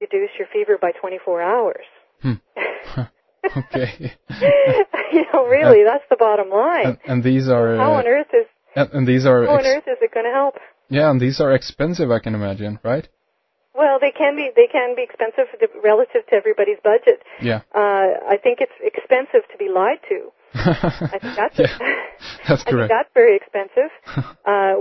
reduce your fever by 24 hours. Okay. Really, that's the bottom line. And these are how on earth is it going to help? Yeah, and these are expensive, I can imagine, right? Well, they can be expensive relative to everybody's budget. Yeah. I think it's expensive to be lied to. I think that's that's correct. I think that's very expensive.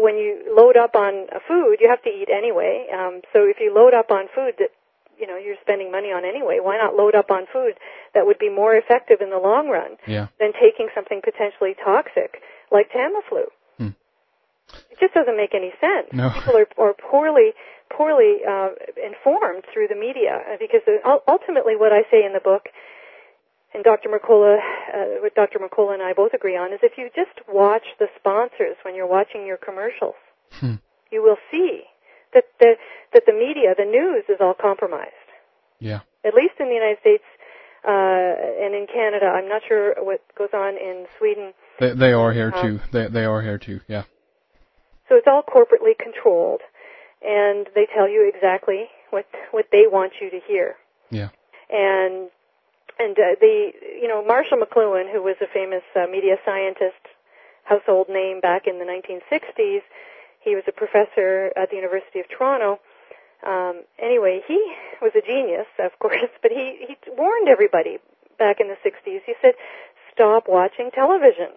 When you load up on food, you have to eat anyway. So if you load up on food that you're spending money on anyway, why not load up on food that would be more effective in the long run than taking something potentially toxic like Tamiflu? It just doesn't make any sense. No. People are poorly informed through the media, because ultimately what I say in the book, and what Dr. Mercola and I both agree on, is if you just watch the sponsors when you're watching your commercials, you will see that the media, the news, is all compromised. Yeah. At least in the United States and in Canada. I'm not sure what goes on in Sweden. They are here too. They are here too. Yeah. So it's all corporately controlled, and they tell you exactly what they want you to hear. Yeah. And Marshall McLuhan, who was a famous media scientist, household name back in the 1960s, he was a professor at the University of Toronto. Anyway, he was a genius, of course, but he warned everybody back in the 60s. He said, stop watching television.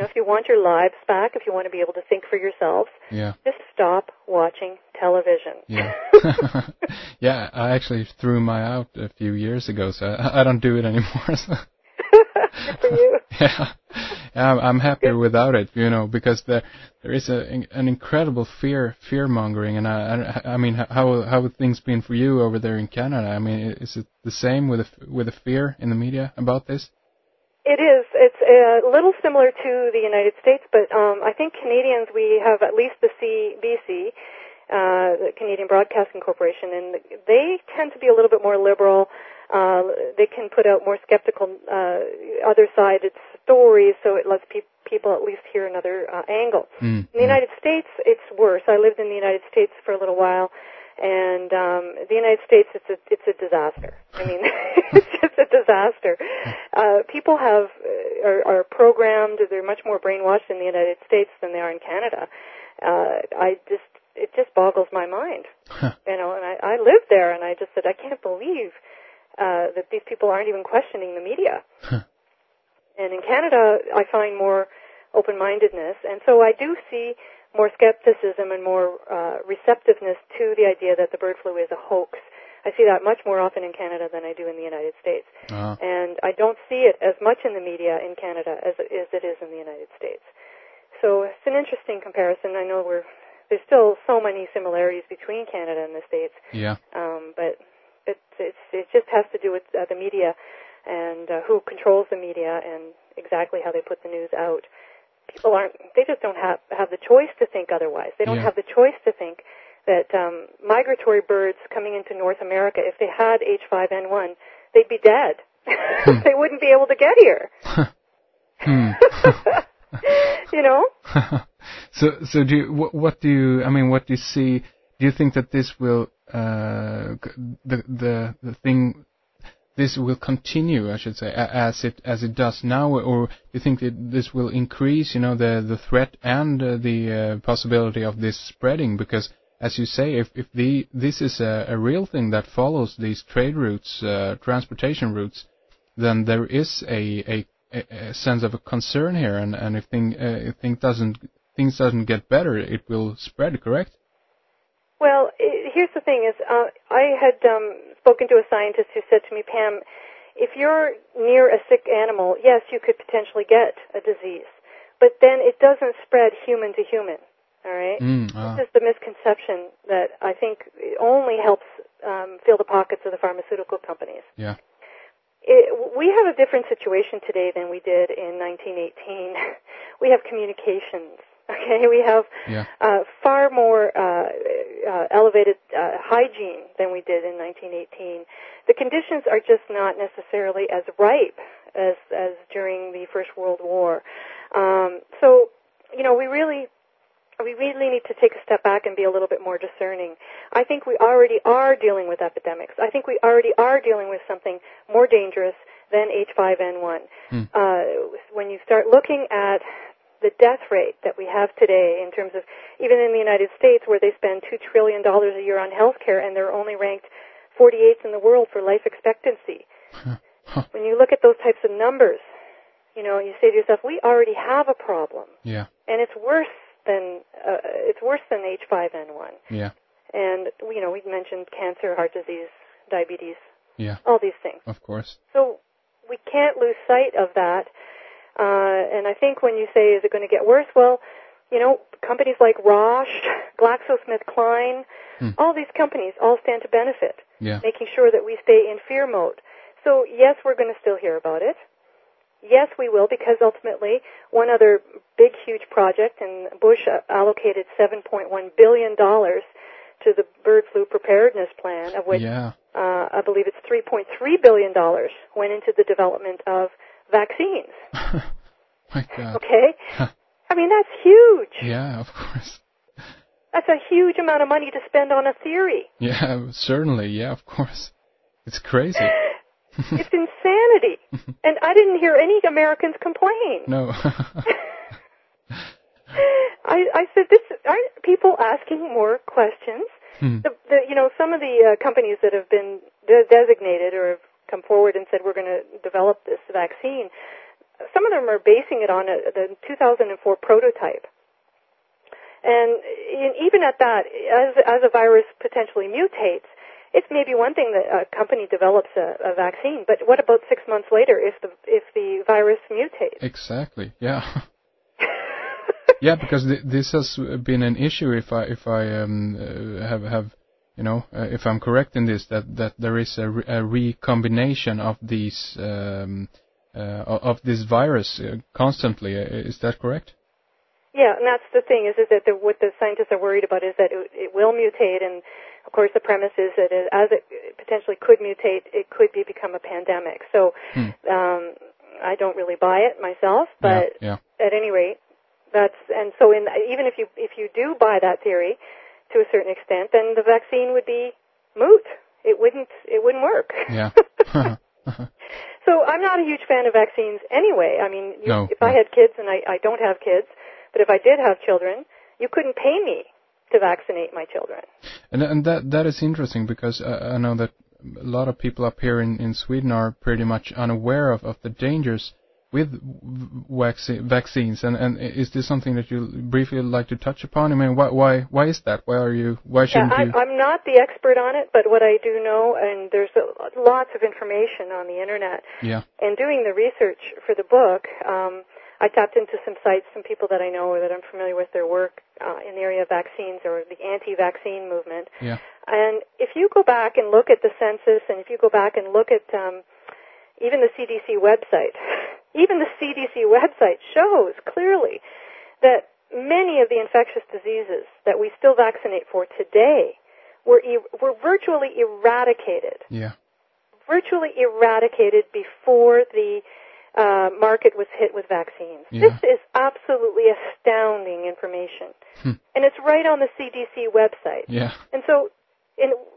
If you want your lives back, if you want to be able to think for yourselves, just stop watching television. Yeah. Yeah, I actually threw mine out a few years ago, so I don't do it anymore. So. Good for you. Yeah, I'm happier without it, because there is an incredible fear mongering, and I mean, how have things been for you over there in Canada? I mean, is it the same with the fear in the media about this? It is. It's a little similar to the United States, but I think Canadians, we have at least the CBC, the Canadian Broadcasting Corporation, and they tend to be a little bit more liberal. They can put out more skeptical, other-sided stories, so it lets people at least hear another angle. In the United States, it's worse. I lived in the United States for a little while, and the United States, it's a disaster. I mean, it's just a disaster. People are programmed. They're much more brainwashed in the United States than they are in Canada. It just boggles my mind. And I lived there, and I just said, I can't believe that these people aren't even questioning the media. And in Canada, I find more open-mindedness, and so I do see more skepticism and more receptiveness to the idea that the bird flu is a hoax. I see that much more often in Canada than I do in the United States. And I don't see it as much in the media in Canada as it is in the United States. So it's an interesting comparison. I know there's still so many similarities between Canada and the States. Yeah. But it just has to do with the media and who controls the media and exactly how they put the news out. They just don't have the choice to think otherwise. They don't have the choice to think that migratory birds coming into North America, if they had H5N1, they'd be dead. They wouldn't be able to get here. So what do you see? Do you think that this will this will continue, I should say, as it does now, or do you think that this will increase, the threat and the possibility of this spreading? Because, as you say, if this is a real thing that follows these trade routes, transportation routes, then there is a sense of a concern here, and if things doesn't get better, it will spread. Correct? Well, here's the thing: is I had spoken to a scientist who said to me, Pam, if you're near a sick animal, yes, you could potentially get a disease, but then it doesn't spread human to human. All right? This is the misconception that I think only helps fill the pockets of the pharmaceutical companies. Yeah. We have a different situation today than we did in 1918. We have communications. Okay, we have far more elevated hygiene than we did in 1918. The conditions are just not necessarily as ripe as during the First World War. So, we really we really need to take a step back and be a little bit more discerning. I think we already are dealing with epidemics. I think we already are dealing with something more dangerous than H5N1. When you start looking at the death rate that we have today in terms of, even in the United States where they spend $2 trillion a year on health care and they're only ranked 48th in the world for life expectancy. When you look at those types of numbers, you know, you say to yourself, we already have a problem. Yeah. And it's worse than H5N1. Yeah. And, you know, we mentioned cancer, heart disease, diabetes, all these things. Of course. So we can't lose sight of that. And I think when you say, is it going to get worse? Well, you know, companies like Roche, GlaxoSmithKline, all these companies all stand to benefit, making sure that we stay in fear mode. So, yes, we're going to still hear about it. Yes, we will, because ultimately one other big, huge project, and Bush allocated $7.1 billion to the bird flu preparedness plan, of which I believe it's $3.3 billion went into the development of vaccines. My God. Okay? I mean, that's huge. Yeah, of course. That's a huge amount of money to spend on a theory. Yeah, certainly. Yeah, of course. It's crazy. It's insanity. And I didn't hear any Americans complain. No. I said, aren't people asking more questions? You know, some of the companies that have been designated or have come forward and said we're going to develop this vaccine, some of them are basing it on the 2004 prototype. And even at that, as a virus potentially mutates, it's maybe one thing that a company develops a vaccine, but what about 6 months later if the virus mutates? Exactly. Yeah. Yeah, because this has been an issue. If I have you know, if I'm correct in this, that there is a recombination of these of this virus constantly. Is that correct? Yeah, and that's the thing, is that what the scientists are worried about is that it will mutate, and of course the premise is that as it potentially could mutate, it could become a pandemic. So I don't really buy it myself, but at any rate, even if you do buy that theory to a certain extent, then the vaccine would be moot. It wouldn't work. Yeah. So I'm not a huge fan of vaccines anyway. I mean, if I had kids, and I don't have kids, but if I did have children, you couldn't pay me to vaccinate my children. And that is interesting, because I know that a lot of people up here in Sweden are pretty much unaware of the dangers with vaccines. And is this something that you briefly like to touch upon? I mean, why is that? Why shouldn't you? I'm not the expert on it, but what I do know, and there's lots of information on the internet. Yeah. And doing the research for the book, I tapped into some sites, some people that I know or that I'm familiar with their work in the area of vaccines or the anti-vaccine movement. Yeah. And if you go back and look at the census, and if you go back and look at even the CDC website, shows clearly that many of the infectious diseases that we still vaccinate for today were virtually eradicated. Yeah. Virtually eradicated before the market was hit with vaccines. Yeah. This is absolutely astounding information. And it's right on the CDC website. Yeah. And so,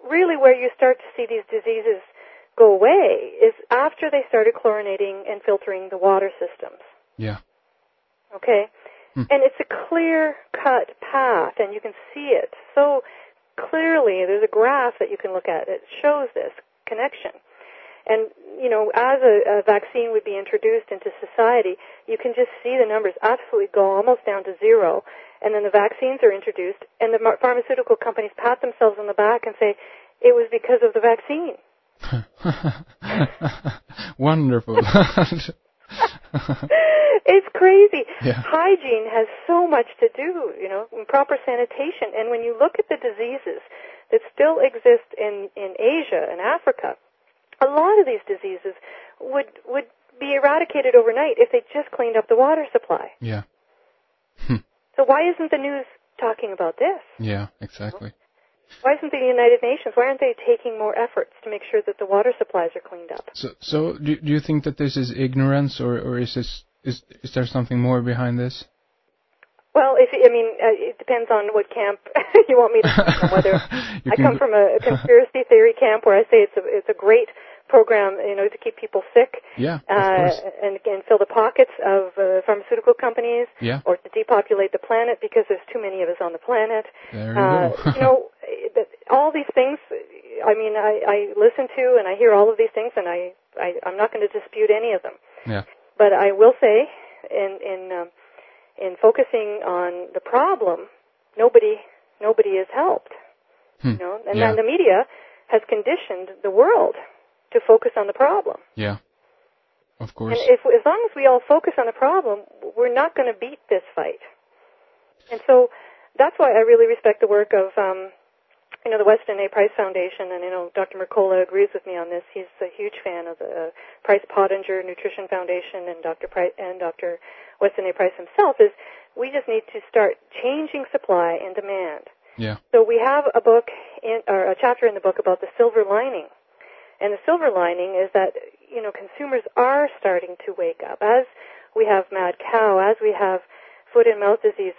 really where you start to see these diseases go away is after they started chlorinating and filtering the water systems. Yeah. Okay? And it's a clear-cut path, and you can see it so clearly. There's a graph that you can look at. It shows this connection. And, you know, as a vaccine would be introduced into society, you can just see the numbers absolutely go almost down to zero. And then the vaccines are introduced, and the pharmaceutical companies pat themselves on the back and say, it was because of the vaccine. Wonderful. It's crazy. Yeah. Hygiene has so much to do, you know, in proper sanitation. And when you look at the diseases that still exist in Asia and Africa, a lot of these diseases would be eradicated overnight if they just cleaned up the water supply. Yeah. So why isn't the news talking about this? Yeah, exactly. Why isn't the United Nations, why aren't they taking more efforts to make sure that the water supplies are cleaned up? So do you think that this is ignorance, or is there something more behind this? Well, it depends on what camp you want me to come from. Whether I come from a conspiracy theory camp where I say it's a great program, to keep people sick, and fill the pockets of pharmaceutical companies, or to depopulate the planet because there's too many of us on the planet. There you go. All these things. I listen to and I hear all of these things, and I'm not going to dispute any of them. Yeah. But I will say, in focusing on the problem, nobody is helped. And then the media has conditioned the world to focus on the problem. Yeah, of course. And as long as we all focus on the problem, we're not going to beat this fight. And so that's why I really respect the work of the Weston A. Price Foundation, and Dr. Mercola agrees with me on this. He's a huge fan of the Price Pottinger Nutrition Foundation, and Dr. Weston A. Price himself. Is we just need to start changing supply and demand. Yeah. So we have a book or a chapter in the book about the silver lining, and the silver lining is that consumers are starting to wake up as we have mad cow, as we have foot and mouth disease.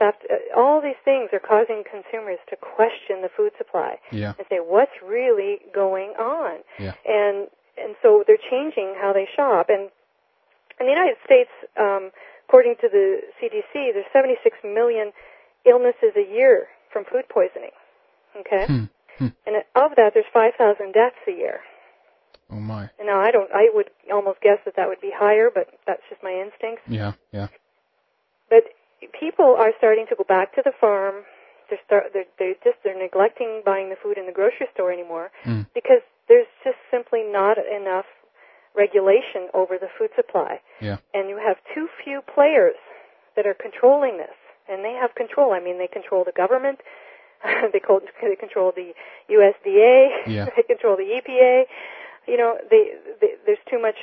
All these things are causing consumers to question the food supply and say, what's really going on? Yeah. And so they're changing how they shop. And in the United States, according to the CDC, there's 76 million illnesses a year from food poisoning. Okay? And of that, there's 5,000 deaths a year. Oh my. And now I would almost guess that would be higher, but that's just my instinct. Yeah. But people are starting to go back to the farm. They're neglecting buying the food in the grocery store anymore because there's just simply not enough regulation over the food supply. Yeah. And you have too few players that are controlling this, and they have control. They control the government. They control the USDA. Yeah. They control the EPA. There's too much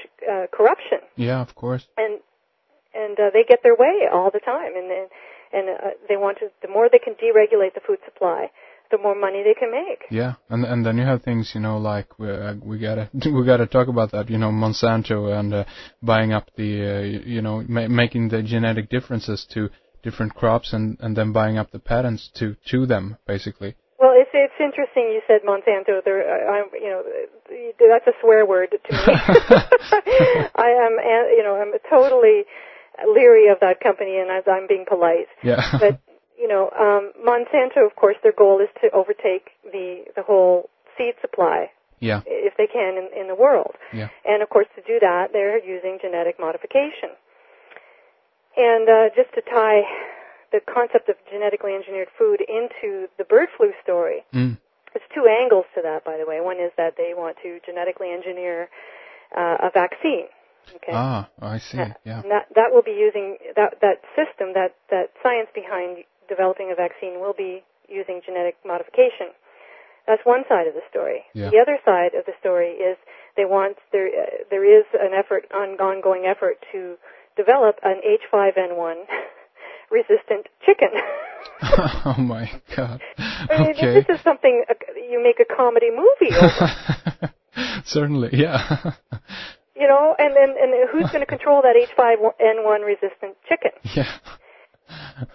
corruption. Yeah, of course. And they get their way all the time, and they want to. The more they can deregulate the food supply, the more money they can make. Yeah, and then you have things, like we gotta talk about that. Monsanto and buying up the, making the genetic differences to different crops and then buying up the patents to them, basically. Well, it's interesting you said Monsanto. That's a swear word to me. I'm totally leery of that company, and as I'm being polite. Yeah. But Monsanto, of course, their goal is to overtake the whole seed supply. Yeah. If they can in the world. Yeah. And of course, to do that, they're using genetic modification. And just to tie the concept of genetically engineered food into the bird flu story, there's two angles to that, by the way. One is that they want to genetically engineer a vaccine. Okay. Ah, I see. Yeah. And that will be using that system, that science behind developing a vaccine will be using genetic modification. That's one side of the story. Yeah. The other side of the story is there is an ongoing effort to develop an H5N1 resistant chicken. Oh my God. Okay. This is something you make a comedy movie over. Certainly, yeah. And who's going to control that H5N1 resistant chicken? Yeah.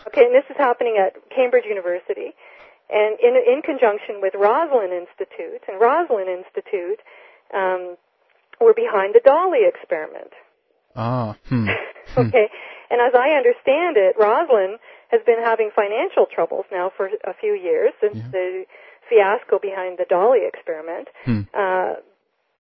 Okay, and this is happening at Cambridge University, and in conjunction with Roslin Institute. And Roslin Institute were behind the Dolly experiment. Ah. Okay, and as I understand it, Roslin has been having financial troubles now for a few years since the fiasco behind the Dolly experiment,